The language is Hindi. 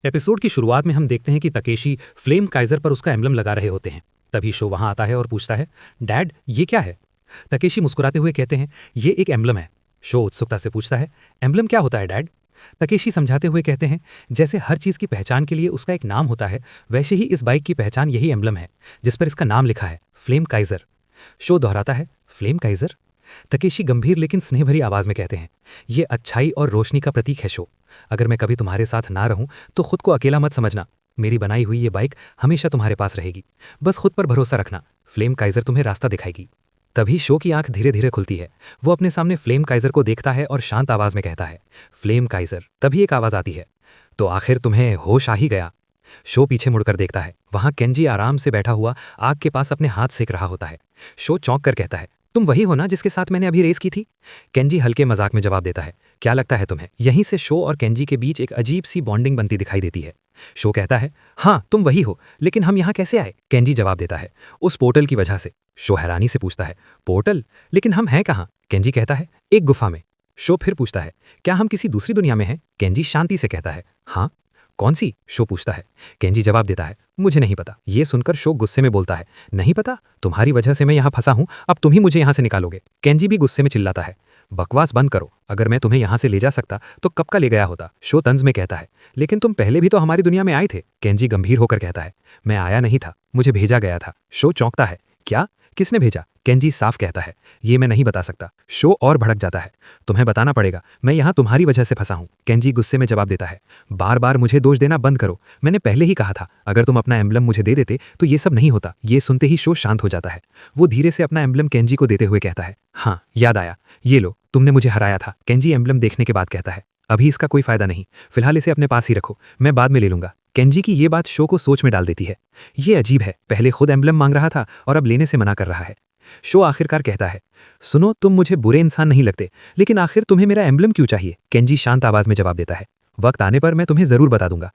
एपिसोड की शुरुआत में हम देखते हैं कि तकेशी फ्लेम काइजर पर उसका एम्बलम लगा रहे होते हैं। तभी शो वहां आता है और पूछता है, डैड ये क्या है? तकेशी मुस्कुराते हुए कहते हैं, ये एक एम्बलम है। शो उत्सुकता से पूछता है, एम्बलम क्या होता है डैड? तकेशी समझाते हुए कहते हैं, जैसे हर चीज़ की पहचान के लिए उसका एक नाम होता है, वैसे ही इस बाइक की पहचान यही एम्बलम है, जिस पर इसका नाम लिखा है, फ्लेम काइजर। शो दोहराता है, फ्लेम काइजर? तकेशी गंभीर लेकिन स्नेह भरी आवाज में कहते हैं, ये अच्छाई और रोशनी का प्रतीक है शो। अगर मैं कभी तुम्हारे साथ ना रहूं तो खुद को अकेला मत समझना। मेरी बनाई हुई ये बाइक हमेशा तुम्हारे पास रहेगी। बस खुद पर भरोसा रखना, फ्लेम काइजर तुम्हें रास्ता दिखाएगी। तभी शो की आंख धीरे धीरे खुलती है। वो अपने सामने फ्लेम काइजर को देखता है और शांत आवाज में कहता है, फ्लेम काइजर। तभी एक आवाज आती है, तो आखिर तुम्हें होश आ ही गया। शो पीछे मुड़कर देखता है, वहां केंजी आराम से बैठा हुआ आग के पास अपने हाथ सेक रहा होता है। शो चौंक कर कहता है, तुम वही हो ना जिसके साथ मैंने अभी रेस की थी? केंजी हल्के मजाक में जवाब देता है, क्या लगता है तुम्हें? यहीं से शो और केंजी के बीच एक अजीब सी बॉन्डिंग बनती दिखाई देती है। शो कहता है, हाँ तुम वही हो, लेकिन हम यहाँ कैसे आए? केंजी जवाब देता है, उस पोर्टल की वजह से। शो हैरानी से पूछता है, पोर्टल? लेकिन हम हैं कहाँ? केंजी कहता है, एक गुफा में। शो फिर पूछता है, क्या हम किसी दूसरी दुनिया में हैं? केंजी शांति से कहता है, हाँ। कौन सी? शो पूछता है। केंजी जवाब देता है, मुझे नहीं पता। ये सुनकर शो गुस्से में बोलता है, नहीं पता? तुम्हारी वजह से मैं यहाँ फंसा हूँ, अब तुम ही मुझे यहाँ से निकालोगे। केंजी भी गुस्से में चिल्लाता है, बकवास बंद करो। अगर मैं तुम्हें यहाँ से ले जा सकता तो कब का ले गया होता। शो तंज में कहता है, लेकिन तुम पहले भी तो हमारी दुनिया में आए थे। केंजी गंभीर होकर कहता है, मैं आया नहीं था, मुझे भेजा गया था। शो चौंकता है, क्या? किसने भेजा? केंजी साफ कहता है, ये मैं नहीं बता सकता। शो और भड़क जाता है, तुम्हें बताना पड़ेगा, मैं यहाँ तुम्हारी वजह से फंसा हूँ। केंजी गुस्से में जवाब देता है, बार बार मुझे दोष देना बंद करो। मैंने पहले ही कहा था, अगर तुम अपना एम्बलम मुझे दे देते तो ये सब नहीं होता। ये सुनते ही शो शांत हो जाता है। वो धीरे से अपना एम्बलम केंजी को देते हुए कहता है, हाँ याद आया, ये लो, तुमने मुझे हराया था। केंजी एम्बलम देखने के बाद कहता है, अभी इसका कोई फायदा नहीं, फिलहाल इसे अपने पास ही रखो, मैं बाद में ले लूंगा। केंजी की ये बात शो को सोच में डाल देती है। ये अजीब है, पहले खुद एम्बलम मांग रहा था और अब लेने से मना कर रहा है। शो आखिरकार कहता है, सुनो, तुम मुझे बुरे इंसान नहीं लगते, लेकिन आखिर तुम्हें मेरा एम्बलम क्यों चाहिए? केंजी शांत आवाज में जवाब देता है, वक्त आने पर मैं तुम्हें जरूर बता दूंगा।